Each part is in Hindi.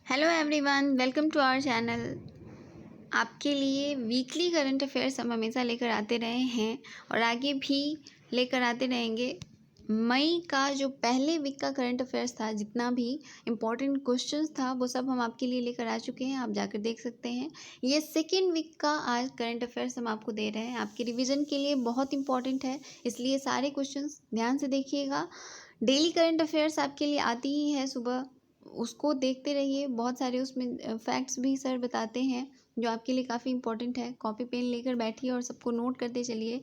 Hello everyone, welcome to our channel. आपके लिए वीकली करंट अफेयर्स हम हमेशा लेकर आते रहे हैं और आगे भी लेकर आते रहेंगे। मई का जो पहले वीक का करंट अफेयर्स था, जितना भी इम्पोर्टेंट क्वेश्चंस था वो सब हम आपके लिए लेकर आ चुके हैं, आप जाकर देख सकते हैं। ये सेकेंड वीक का आज करंट अफेयर्स हम आपको दे रहे हैं, आपके रिविज़न के लिए बहुत इंपॉर्टेंट है, इसलिए सारे क्वेश्चंस ध्यान से देखिएगा। डेली करंट अफेयर्स आपके लिए आती ही है सुबह, उसको देखते रहिए। बहुत सारे उसमें फैक्ट्स भी सर बताते हैं जो आपके लिए काफ़ी इंपॉर्टेंट है। कॉपी पेन लेकर बैठिए और सबको नोट करते चलिए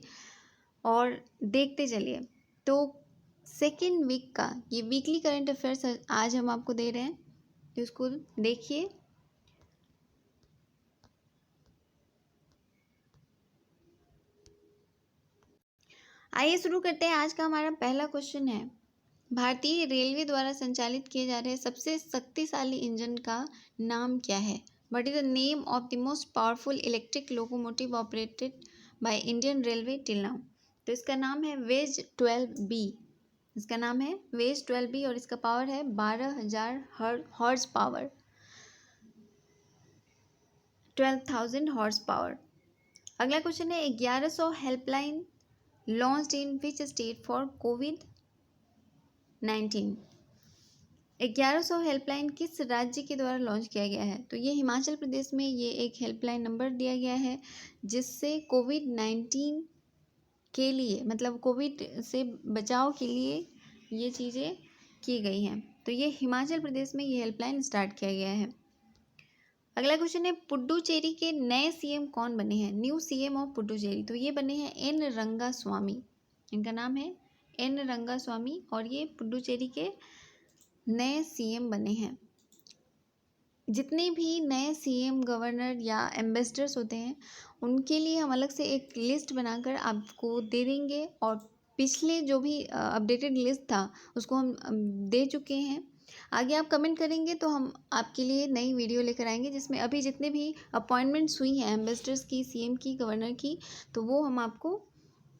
और देखते चलिए। तो सेकेंड वीक का ये वीकली करंट अफेयर्स आज हम आपको दे रहे हैं, तो इसको देखिए। आइए शुरू करते हैं। आज का हमारा पहला क्वेश्चन है, भारतीय रेलवे द्वारा संचालित किए जा रहे सबसे शक्तिशाली इंजन का नाम क्या है? What is the name of the most powerful electric locomotive operated by Indian railway till now? तो इसका नाम है वेज 12B। इसका नाम है वेज 12B और इसका पावर है 12,000 हॉर्स पावर, 12,000 हॉर्स पावर। अगला क्वेश्चन है, 1100 helpline launched in which state for covid? 1100 helpline किस राज्य के द्वारा लॉन्च किया गया है? तो ये हिमाचल प्रदेश में ये एक हेल्पलाइन नंबर दिया गया है, जिससे कोविड-19 के लिए, मतलब कोविड से बचाव के लिए ये चीज़ें की गई हैं। तो ये हिमाचल प्रदेश में ये हेल्पलाइन स्टार्ट किया गया है। अगला क्वेश्चन है, पुडुचेरी के नए सीएम कौन बने हैं? न्यू सीएम ऑफ पुडुचेरी, तो ये बने हैं एन रंगास्वामी। इनका नाम है एन रंगास्वामी और ये पुडुचेरी के नए सीएम बने हैं। जितने भी नए सीएम, गवर्नर या एम्बेसडर्स होते हैं, उनके लिए हम अलग से एक लिस्ट बनाकर आपको दे देंगे और पिछले जो भी अपडेटेड लिस्ट था उसको हम दे चुके हैं। आगे आप कमेंट करेंगे तो हम आपके लिए नई वीडियो लेकर आएंगे, जिसमें अभी जितने भी अपॉइंटमेंट्स हुई हैं एम्बेसडर्स की, सीएम की, गवर्नर की, तो वो हम आपको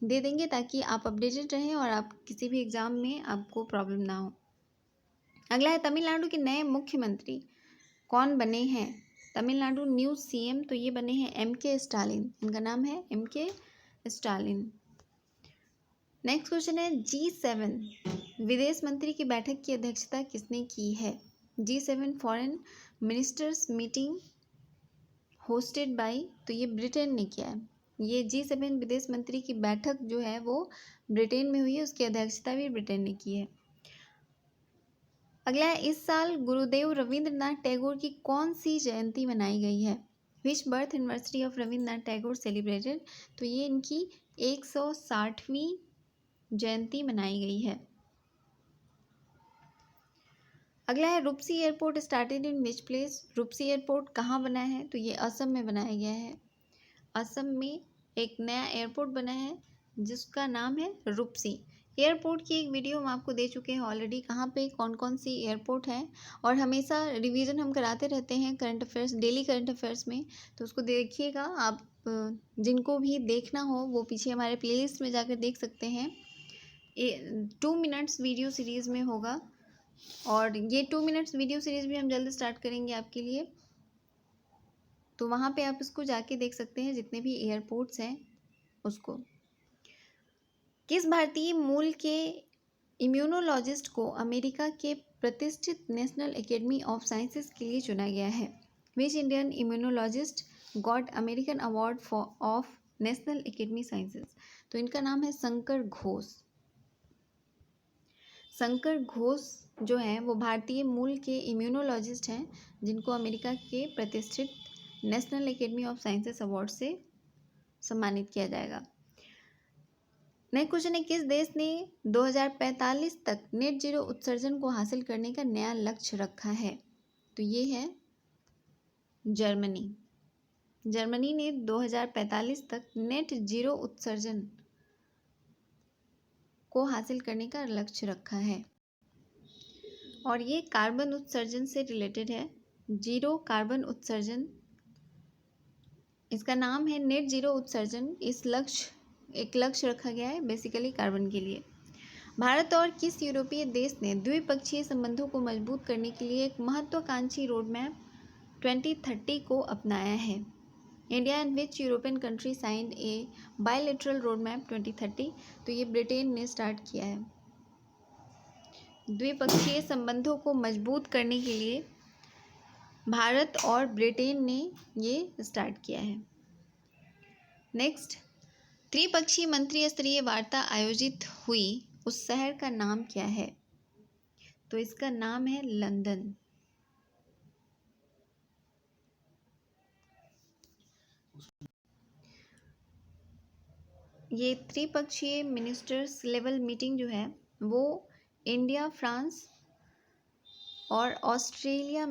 दे देंगे ताकि आप अपडेटेड रहें और आप किसी भी एग्ज़ाम में आपको प्रॉब्लम ना हो। अगला है, तमिलनाडु के नए मुख्यमंत्री कौन बने हैं? तमिलनाडु न्यू सीएम, तो ये बने हैं MK स्टालिन। इनका नाम है MK स्टालिन। नेक्स्ट क्वेश्चन है, G7 विदेश मंत्री की बैठक की अध्यक्षता किसने की है? G7 foreign ministers meeting hosted by, तो ये ब्रिटेन ने किया है। ये G7 विदेश मंत्री की बैठक जो है वो ब्रिटेन में हुई है, उसकी अध्यक्षता भी ब्रिटेन ने की है। अगला है, इस साल गुरुदेव रविंद्रनाथ टैगोर की कौन सी जयंती मनाई गई है? Which birth anniversary of Rabindranath Tagore celebrated, तो ये इनकी 160वीं जयंती मनाई गई है। अगला है, Rupsi airport started in which place? Rupsi airport कहाँ बना है? तो ये असम में बनाया गया है। असम में एक नया एयरपोर्ट बना है जिसका नाम है रुपसी एयरपोर्ट। की एक वीडियो हम आपको दे चुके हैं ऑलरेडी, कहाँ पे कौन कौन सी एयरपोर्ट हैं, और हमेशा रिवीजन हम कराते रहते हैं current affairs, daily current affairs में, तो उसको देखिएगा आप। जिनको भी देखना हो वो पीछे हमारे प्लेलिस्ट में जाकर देख सकते हैं। 2 मिनट्स वीडियो सीरीज़ में होगा और ये 2 मिनट्स वीडियो सीरीज़ भी हम जल्द स्टार्ट करेंगे आपके लिए, तो वहाँ पे आप इसको जाके देख सकते हैं जितने भी एयरपोर्ट्स हैं उसको। किस भारतीय मूल के इम्यूनोलॉजिस्ट को अमेरिका के प्रतिष्ठित नेशनल एकेडमी ऑफ साइंसेज के लिए चुना गया है? Which Indian immunologist got American award for of national academy sciences? तो इनका नाम है शंकर घोष। शंकर घोष जो है वो भारतीय मूल के इम्यूनोलॉजिस्ट हैं, जिनको अमेरिका के प्रतिष्ठित national academy of sciences award से सम्मानित किया जाएगा। नेक्स्ट क्वेश्चन है, किस देश ने 2045 तक नेट जीरो उत्सर्जन को हासिल करने का नया लक्ष्य रखा है? तो ये है जर्मनी। जर्मनी ने 2045 तक नेट जीरो उत्सर्जन को हासिल करने का लक्ष्य रखा है और ये कार्बन उत्सर्जन से रिलेटेड है। जीरो कार्बन उत्सर्जन, इसका नाम है नेट जीरो उत्सर्जन। इस लक्ष्य एक लक्ष्य रखा गया है बेसिकली कार्बन के लिए। भारत और किस यूरोपीय देश ने द्विपक्षीय संबंधों को मजबूत करने के लिए एक महत्वाकांक्षी रोडमैप 2030 को अपनाया है? India and which European country signed A bilateral roadmap 2030? तो ये ब्रिटेन ने स्टार्ट किया है। द्विपक्षीय संबंधों को मजबूत करने के लिए भारत और ब्रिटेन ने ये स्टार्ट किया है। नेक्स्ट, त्रिपक्षीय मंत्री स्तरीय वार्ता आयोजित हुई उस शहर का नाम क्या है? तो इसका नाम है लंदन। ये त्रिपक्षीय मिनिस्टर्स लेवल मीटिंग जो है वो इंडिया, फ्रांस और ऑस्ट्रेलिया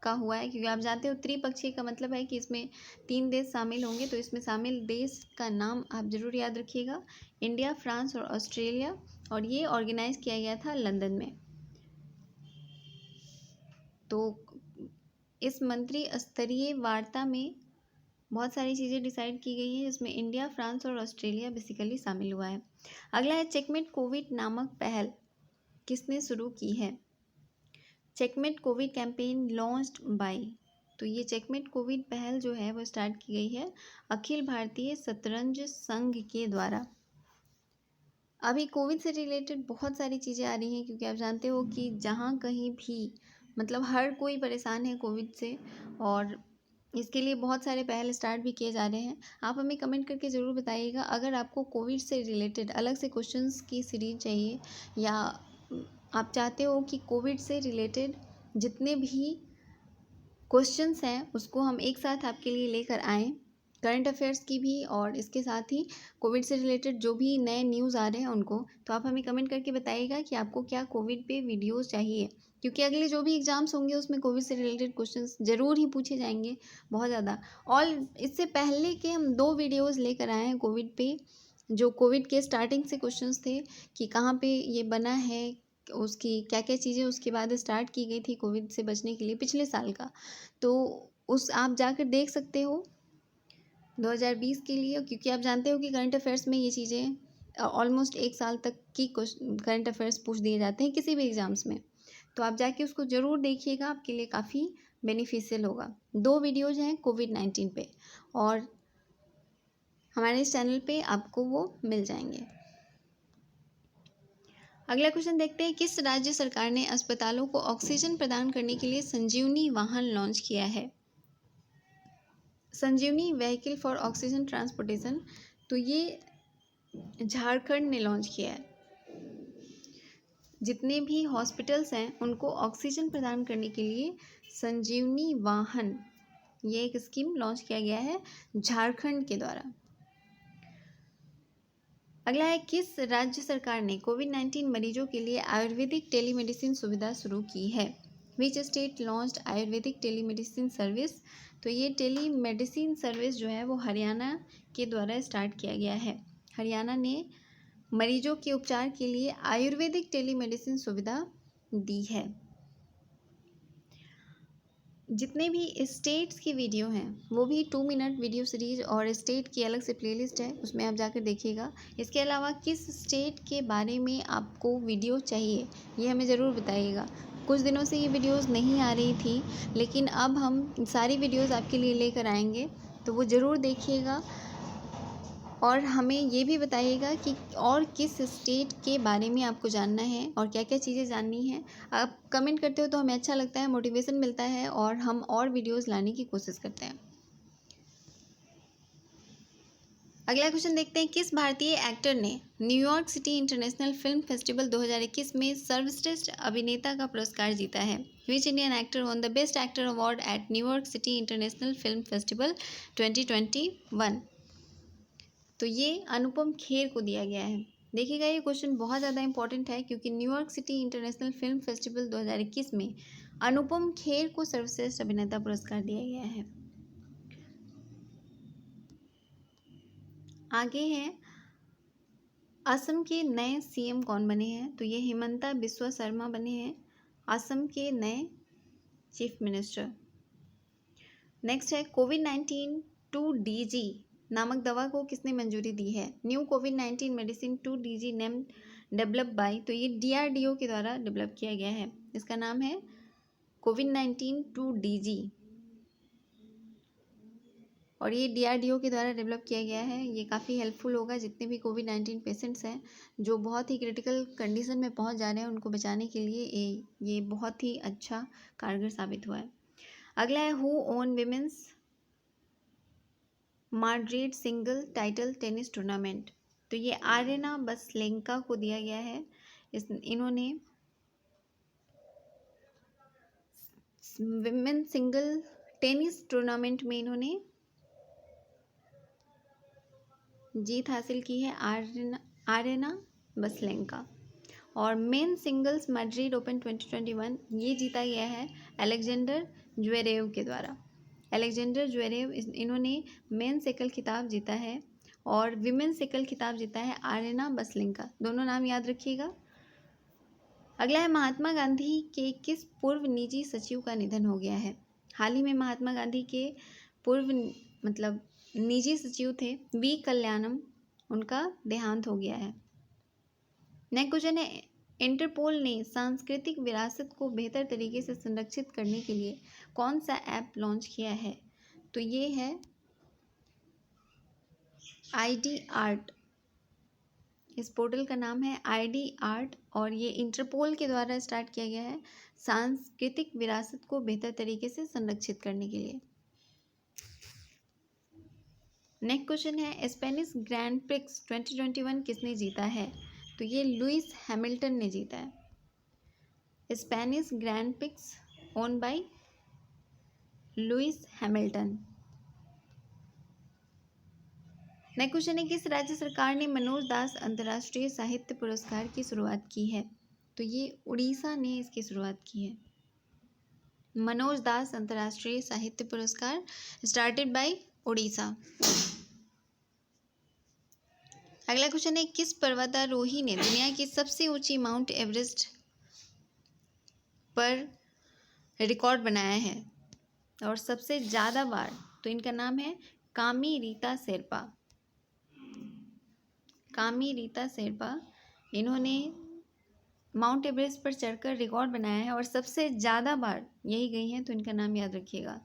का हुआ है, क्योंकि आप जानते हो त्रिपक्षीय का मतलब है कि इसमें 3 देश शामिल होंगे। तो इसमें शामिल देश का नाम आप ज़रूर याद रखिएगा, इंडिया, फ्रांस और ऑस्ट्रेलिया। और ये ऑर्गेनाइज किया गया था लंदन में। तो इस मंत्री स्तरीय वार्ता में बहुत सारी चीज़ें डिसाइड की गई हैं, जिसमें इंडिया, फ्रांस और ऑस्ट्रेलिया बेसिकली शामिल हुआ है। अगला है, चेकमेट कोविड नामक पहल किसने शुरू की है? Checkmate Covid campaign launched by. तो ये चेकमेट कोविड पहल जो है वो स्टार्ट की गई है अखिल भारतीय शतरंज संघ के द्वारा। अभी कोविड से रिलेटेड बहुत सारी चीज़ें आ रही हैं, क्योंकि आप जानते हो कि जहाँ कहीं भी मतलब हर कोई परेशान है कोविड से, और इसके लिए बहुत सारे पहल स्टार्ट भी किए जा रहे हैं। आप हमें कमेंट करके ज़रूर बताइएगा अगर आपको कोविड से रिलेटेड अलग से क्वेश्चंस की सीरीज चाहिए, या आप चाहते हो कि कोविड से रिलेटेड जितने भी क्वेश्चंस हैं उसको हम एक साथ आपके लिए लेकर आएँ, करंट अफेयर्स की भी और इसके साथ ही कोविड से रिलेटेड जो भी नए न्यूज़ आ रहे हैं उनको। तो आप हमें कमेंट करके बताइएगा कि आपको क्या कोविड पे वीडियोस चाहिए, क्योंकि अगले जो भी एग्ज़ाम्स होंगे उसमें कोविड से रिलेटेड क्वेश्चंस ज़रूर ही पूछे जाएंगे, बहुत ज़्यादा। और इससे पहले के हम 2 वीडियोस लेकर आए हैं कोविड पे, जो कोविड के स्टार्टिंग से क्वेश्चंस थे कि कहाँ पे ये बना है, उसकी क्या क्या चीज़ें उसके बाद स्टार्ट की गई थी कोविड से बचने के लिए पिछले साल का। तो उस आप जाकर देख सकते हो 2020 के लिए, क्योंकि आप जानते हो कि करंट अफेयर्स में ये चीज़ें ऑलमोस्ट 1 साल तक की करंट अफेयर्स पूछ दिए जाते हैं किसी भी एग्ज़ाम्स में। तो आप जाके उसको ज़रूर देखिएगा, आपके लिए काफ़ी बेनिफिशियल होगा। 2 वीडियोज़ हैं कोविड-19 पे, और हमारे इस चैनल पे आपको वो मिल जाएंगे। अगला क्वेश्चन देखते हैं, किस राज्य सरकार ने अस्पतालों को ऑक्सीजन प्रदान करने के लिए संजीवनी वाहन लॉन्च किया है? संजीवनी व्हीकल फॉर ऑक्सीजन ट्रांसपोर्टेशन। तो ये झारखंड ने लॉन्च किया है। जितने भी हॉस्पिटल्स हैं उनको ऑक्सीजन प्रदान करने के लिए संजीवनी वाहन, ये एक स्कीम लॉन्च किया गया है झारखंड के द्वारा। अगला है, किस राज्य सरकार ने कोविड-19 मरीजों के लिए आयुर्वेदिक टेलीमेडिसिन सुविधा शुरू की है? Which state launched Ayurvedic telemedicine service? तो ये टेलीमेडिसिन सर्विस जो है वो हरियाणा के द्वारा स्टार्ट किया गया है। हरियाणा ने मरीजों के उपचार के लिए आयुर्वेदिक टेलीमेडिसिन सुविधा दी है। जितने भी स्टेट्स की वीडियो हैं वो भी 2 मिनट वीडियो सीरीज और स्टेट की अलग से प्लेलिस्ट है, उसमें आप जाकर देखिएगा। इसके अलावा किस स्टेट के बारे में आपको वीडियो चाहिए ये हमें ज़रूर बताइएगा। कुछ दिनों से ये वीडियोस नहीं आ रही थी, लेकिन अब हम सारी वीडियोस आपके लिए लेकर आएंगे, तो वो ज़रूर देखिएगा। और हमें ये भी बताइएगा कि और किस स्टेट के बारे में आपको जानना है और क्या क्या चीज़ें जाननी है। आप कमेंट करते हो तो हमें अच्छा लगता है, मोटिवेशन मिलता है, और हम और वीडियोस लाने की कोशिश करते हैं। अगला क्वेश्चन देखते हैं, किस भारतीय एक्टर ने New York city international film festival 2021 में सर्वश्रेष्ठ अभिनेता का पुरस्कार जीता है? Which Indian actor won the best actor award eight New York city international film festival 2021? तो ये अनुपम खेर को दिया गया है। देखिएगा ये क्वेश्चन बहुत ज़्यादा इंपॉर्टेंट है, क्योंकि New York city international film festival 2021 में अनुपम खेर को सर्वश्रेष्ठ अभिनेता पुरस्कार दिया गया है। आगे हैं, असम के नए सीएम कौन बने हैं? तो ये हिमंता बिस्वा शर्मा बने हैं असम के नए चीफ मिनिस्टर। नेक्स्ट है, कोविड-19 2DG नामक दवा को किसने मंजूरी दी है? New covid medicine 2DG named develop by, तो ये DRDO के द्वारा डेवलप किया गया है। इसका नाम है कोविड-19 2DG और ये DRDO के द्वारा डेवलप किया गया है। ये काफ़ी हेल्पफुल होगा जितने भी कोविड-19 पेशेंट्स हैं जो बहुत ही क्रिटिकल कंडीशन में पहुंच जा रहे हैं, उनको बचाने के लिए ये बहुत ही अच्छा कारगर साबित हुआ है। अगला है who own women's Madrid single title tennis tournament, तो ये आरेना बसलेंका को दिया गया है। इन्होंने विमेन सिंगल टेनिस टूर्नामेंट में इन्होंने जीत हासिल की है, आरेना बसलेंका। और मेन सिंगल्स मैड्रिड ओपन 2021 ये जीता गया है अलेक्जेंडर ज्वेरेव के द्वारा। अलेक्जेंडर ज्वेरेव इन्होंने मेन एकल खिताब जीता है और विमेन एकल खिताब जीता है आरेना बसलेंका। दोनों नाम याद रखिएगा। अगला है महात्मा गांधी के किस पूर्व निजी सचिव का निधन हो गया है। हाल ही में महात्मा गांधी के पूर्व निजी सचिव थे वी कल्याणम, उनका देहांत हो गया है। नेक्स्ट क्वेश्चन है इंटरपोल ने सांस्कृतिक विरासत को बेहतर तरीके से संरक्षित करने के लिए कौन सा ऐप लॉन्च किया है, तो ये है ID आर्ट। इस पोर्टल का नाम है ID आर्ट और ये इंटरपोल के द्वारा स्टार्ट किया गया है सांस्कृतिक विरासत को बेहतर तरीके से संरक्षित करने के लिए। नेक्स्ट क्वेश्चन है स्पेनिश ग्रैंड प्रिक्स 2021 किसने जीता है, तो ये लुइस हैमिल्टन ने जीता है। Spanish Grand Prix won by Lewis Hamilton. Next question है किस राज्य सरकार ने मनोज दास अंतर्राष्ट्रीय साहित्य पुरस्कार की शुरुआत की है, तो ये उड़ीसा ने इसकी शुरुआत की है। मनोज दास अंतर्राष्ट्रीय साहित्य पुरस्कार स्टार्टेड बाय उड़ीसा। अगला क्वेश्चन है किस पर्वतारोही ने दुनिया की सबसे ऊंची माउंट एवरेस्ट पर रिकॉर्ड बनाया है और सबसे ज़्यादा बार, तो इनका नाम है कामी रीता शेरपा। कामी रीता शेरपा इन्होंने माउंट एवरेस्ट पर चढ़कर रिकॉर्ड बनाया है और सबसे ज़्यादा बार यही गई हैं, तो इनका नाम याद रखिएगा।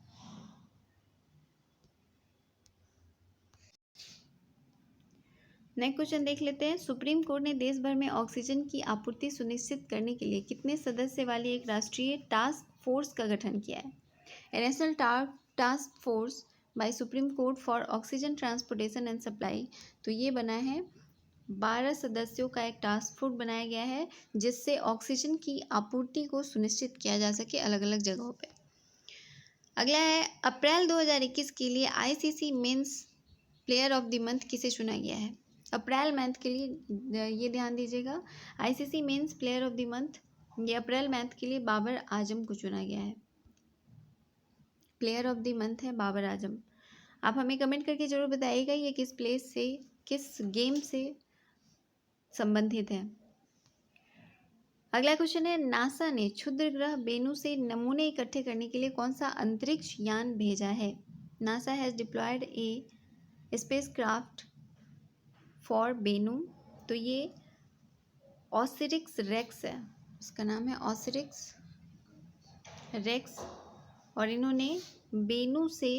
नेक्स्ट क्वेश्चन देख लेते हैं सुप्रीम कोर्ट ने देश भर में ऑक्सीजन की आपूर्ति सुनिश्चित करने के लिए कितने सदस्य वाली एक राष्ट्रीय टास्क फोर्स का गठन किया है। A national task force by supreme court for oxygen transportation and supply, तो ये बना है 12 सदस्यों का एक टास्क फोर्स बनाया गया है जिससे ऑक्सीजन की आपूर्ति को सुनिश्चित किया जा सके अलग अलग जगहों पे। अगला है अप्रैल 2021 के लिए ICC men's player of the month किसे चुना गया है। अप्रैल मंथ के लिए ये ध्यान दीजिएगा, ICC men's player of the month ये अप्रैल मंथ के लिए बाबर आजम को चुना गया है। प्लेयर ऑफ द मंथ है बाबर आजम। आप हमें कमेंट करके जरूर बताइएगा ये किस प्लेस से किस गेम से संबंधित है। अगला क्वेश्चन है नासा ने क्षुद्र ग्रह बेनू से नमूने इकट्ठे करने के लिए कौन सा अंतरिक्ष यान भेजा है। NASA has deployed a spacecraft for Bennu, तो ये ऑसिरिक्स रेक्स है, इसका नाम है ऑसिरिक्स रेक्स और इन्होंने बेनू से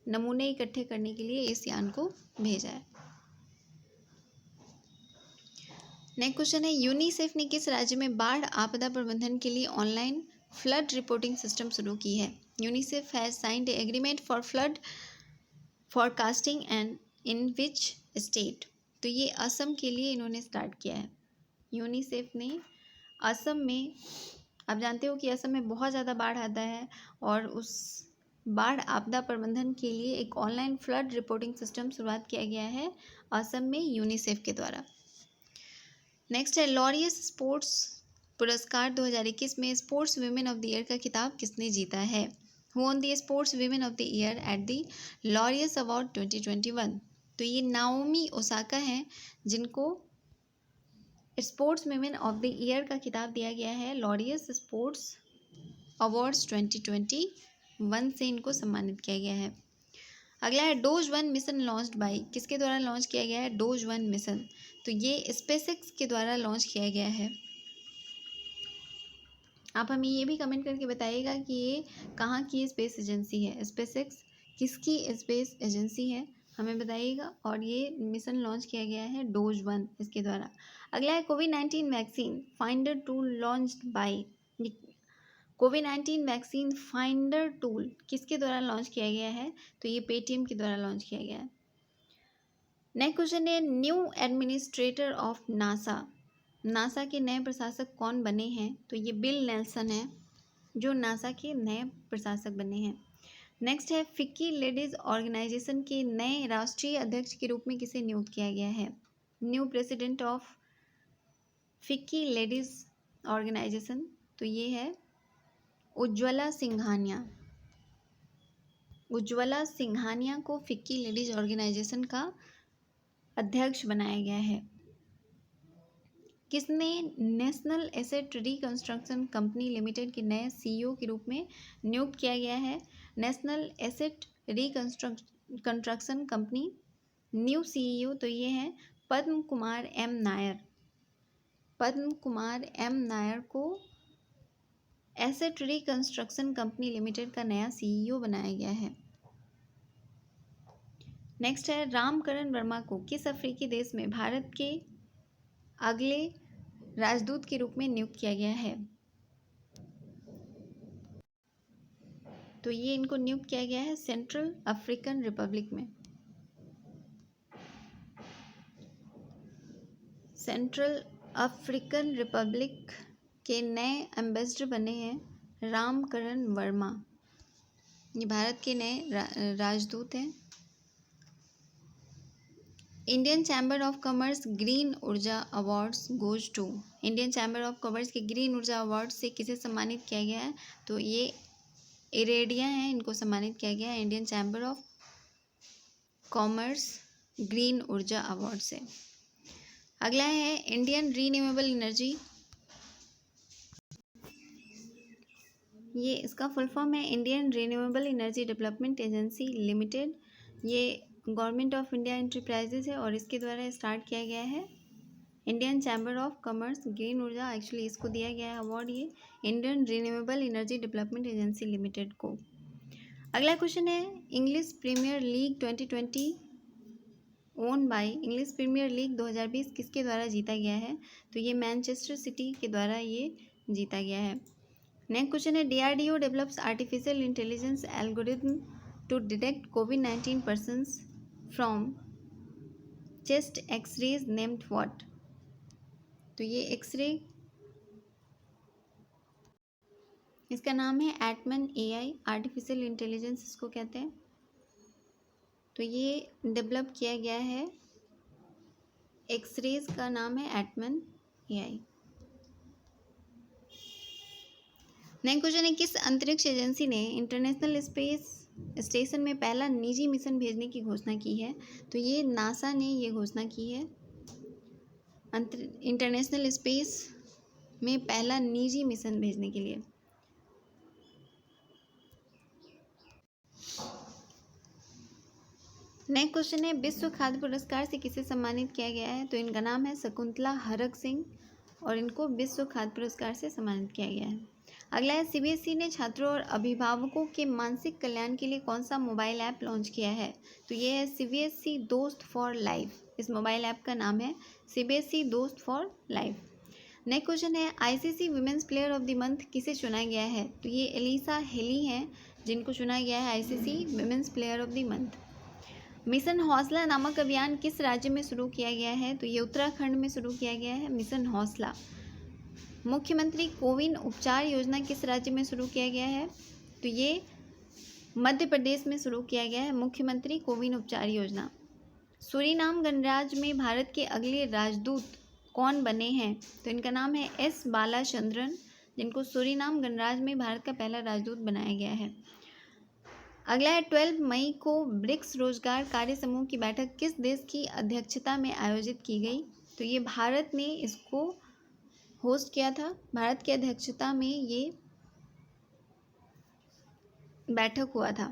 नमूने इकट्ठे करने के लिए इस यान को भेजा है। नेक्स्ट क्वेश्चन है यूनिसेफ ने किस राज्य में बाढ़ आपदा प्रबंधन के लिए ऑनलाइन फ्लड रिपोर्टिंग सिस्टम शुरू की है। UNICEF has signed A agreement for flood forecasting and in which state, तो ये असम के लिए इन्होंने स्टार्ट किया है। यूनिसेफ ने असम में, आप जानते हो कि असम में बहुत ज़्यादा बाढ़ आता है और उस बाढ़ आपदा प्रबंधन के लिए एक ऑनलाइन फ्लड रिपोर्टिंग सिस्टम शुरुआत किया गया है असम में यूनिसेफ के द्वारा। नेक्स्ट है लॉरियस स्पोर्ट्स पुरस्कार 2021 में sports women of the year का खिताब किसने जीता है। Who won the sports women of the year at the Laureus award 2021, तो ये नाओमी ओसाका हैं जिनको sports women of the year का खिताब दिया गया है। लॉरियस स्पोर्ट्स अवार्ड्स 2021 से इनको सम्मानित किया गया है। अगला है डोज 1 मिशन लॉन्च्ड बाय, किसके द्वारा लॉन्च किया गया है? डोज 1 मिशन, तो ये स्पेसएक्स के द्वारा लॉन्च किया गया है। आप हमें ये भी कमेंट करके बताइएगा कि ये कहाँ की स्पेस एजेंसी है, स्पेसएक्स किसकी स्पेस एजेंसी है, हमें बताइएगा। और ये मिशन लॉन्च किया गया है डोज 1 इसके द्वारा। अगला है कोविड-19 vaccine finder tool launched by, कोविड-19 वैक्सीन फाइंडर टूल किसके द्वारा लॉन्च किया गया है? तो ये पेटीएम के द्वारा लॉन्च किया गया है। नेक्स्ट क्वेश्चन है new administrator of NASA, NASA के नए प्रशासक कौन बने हैं? तो ये बिल नेल्सन है जो नासा के नए प्रशासक बने हैं। नेक्स्ट है फिक्की लेडीज ऑर्गेनाइजेशन के नए राष्ट्रीय अध्यक्ष के रूप में किसे नियुक्त किया गया है? New president of FICCI ladies organisation, तो ये है उज्ज्वला सिंघानिया। उज्ज्वला सिंघानिया को फिक्की लेडीज ऑर्गेनाइजेशन का अध्यक्ष बनाया गया है। किसने national asset reconstruction company limited के नए सीईओ के रूप में नियुक्त किया गया है? National asset reconstruction company new CEO, तो ये है पद्म कुमार एम नायर। पद्म कुमार एम नायर को एसेट रिकंस्ट्रक्शन कंपनी लिमिटेड का नया सीईओ बनाया गया है। नेक्स्ट है रामकरण वर्मा को किस अफ्रीकी देश में भारत के अगले राजदूत के रूप में नियुक्त किया गया है? तो ये इनको नियुक्त किया गया है सेंट्रल अफ्रीकन रिपब्लिक में। सेंट्रल अफ्रीकन रिपब्लिक के नए एम्बेसडर बने हैं रामकरण वर्मा, ये भारत के नए राजदूत हैं। Indian chamber of commerce green Urja awards goes to, Indian chamber of commerce के ग्रीन ऊर्जा अवार्ड से किसे सम्मानित किया गया है? तो ये इरेडिया हैं, इनको सम्मानित किया गया है Indian chamber of commerce green Urja award से। अगला है इंडियन रीन्यूएबल एनर्जी, ये इसका फुल फॉर्म है Indian renewable Energy Development Agency Limited. ये गवर्नमेंट ऑफ इंडिया एंटरप्राइजेज है और इसके द्वारा स्टार्ट किया गया है। Indian chamber of commerce green Urja, actually इसको दिया गया है अवार्ड ये Indian renewable Energy Development Agency Limited को। अगला क्वेश्चन है English Premier League 2020 won bye, English Premier League 2020 किसके द्वारा जीता गया है? तो ये मैनचेस्टर सिटी के द्वारा ये जीता गया है। नेक्स्ट क्वेश्चन है DRDO develops artificial intelligence algorithm to detect कोविड-19 persons from chest X rays named what? तो ये एक्सरे, इसका नाम है एटमन एआई, आर्टिफिशियल इंटेलिजेंस इसको कहते हैं। तो ये डेवलप किया गया है, एक्सरेज का नाम है एटमन एआई। नेक्स्ट क्वेश्चन है किस अंतरिक्ष एजेंसी ने इंटरनेशनल स्पेस स्टेशन में पहला निजी मिशन भेजने की घोषणा की है? तो ये नासा ने ये घोषणा की है इंटरनेशनल स्पेस में पहला निजी मिशन भेजने के लिए। नेक्स्ट क्वेश्चन है विश्व खाद्य पुरस्कार से किसे सम्मानित किया गया है? तो इनका नाम है शकुंतला हरक सिंह और इनको विश्व खाद्य पुरस्कार से सम्मानित किया गया है। अगला है सीबीएसई ने छात्रों और अभिभावकों के मानसिक कल्याण के लिए कौन सा मोबाइल ऐप लॉन्च किया है? तो ये है सीबीएसई दोस्त फॉर लाइफ, इस मोबाइल ऐप का नाम है CBSE Dost for life. Next question है ICC women's player of the month किसे चुना गया है? तो ये एलिसा हेली हैं जिनको चुना गया है ICC women's player of the month. Mission Hausla नामक अभियान किस राज्य में शुरू किया गया है? तो ये उत्तराखंड में शुरू किया गया है मिशन हौसला। मुख्यमंत्री कोविन उपचार योजना किस राज्य में शुरू किया गया है? तो ये मध्य प्रदेश में शुरू किया गया है मुख्यमंत्री कोविन उपचार योजना। सूरीनाम गणराज्य में भारत के अगले राजदूत कौन बने हैं? तो इनका नाम है एस बालाचंद्रन, जिनको सूरीनाम गणराज्य में भारत का पहला राजदूत बनाया गया है। अगला है 12 मई को ब्रिक्स रोजगार कार्य समूह की बैठक किस देश की अध्यक्षता में आयोजित की गई? तो ये भारत ने इसको होस्ट किया था, भारत की अध्यक्षता में ये बैठक हुआ था।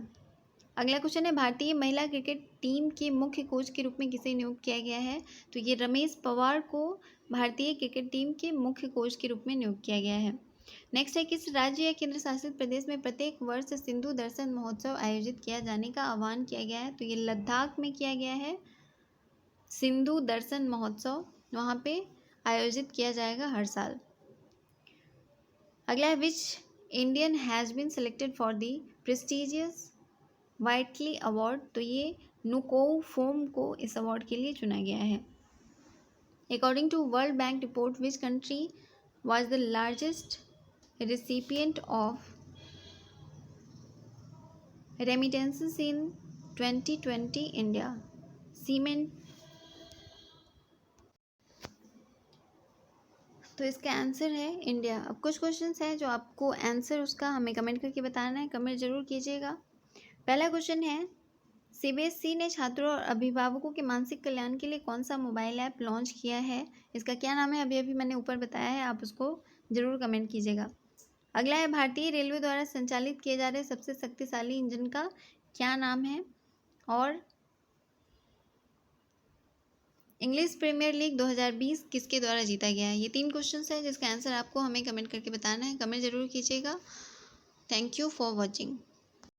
अगला क्वेश्चन है, भारतीय महिला क्रिकेट टीम के मुख्य कोच के रूप में किसे नियुक्त किया गया है? तो ये रमेश पवार को भारतीय क्रिकेट टीम के मुख्य कोच के रूप में नियुक्त किया गया है। नेक्स्ट है, किस राज्य या केंद्र शासित प्रदेश में प्रत्येक वर्ष सिंधु दर्शन महोत्सव आयोजित किया जाने का आह्वान किया गया है? तो ये लद्दाख में किया गया है। सिंधु दर्शन महोत्सव वहाँ पे आयोजित किया जाएगा हर साल। अगला है, which Indian has been selected for the prestigious Whitley award? तो ये नुकोव फोम को इस अवार्ड के लिए चुना गया है। According to World Bank report, which country was the largest recipient of remittances in 2020? India. Cement. तो इसका आंसर है इंडिया। अब कुछ क्वेश्चंस हैं जो आपको आंसर उसका हमें कमेंट करके बताना है, कमेंट जरूर कीजिएगा। पहला क्वेश्चन है, सीबीएसई ने छात्रों और अभिभावकों के मानसिक कल्याण के लिए कौन सा मोबाइल ऐप लॉन्च किया है? इसका क्या नाम है? अभी मैंने ऊपर बताया है, आप उसको जरूर कमेंट कीजिएगा। अगला है, भारतीय रेलवे द्वारा संचालित किए जा रहे सबसे शक्तिशाली इंजन का क्या नाम है? और इंग्लिश प्रीमियर लीग 2020 किसके द्वारा जीता गया है? ये 3 क्वेश्चंस हैं जिसका आंसर आपको हमें कमेंट करके बताना है, कमेंट जरूर कीजिएगा। Thank you for watching.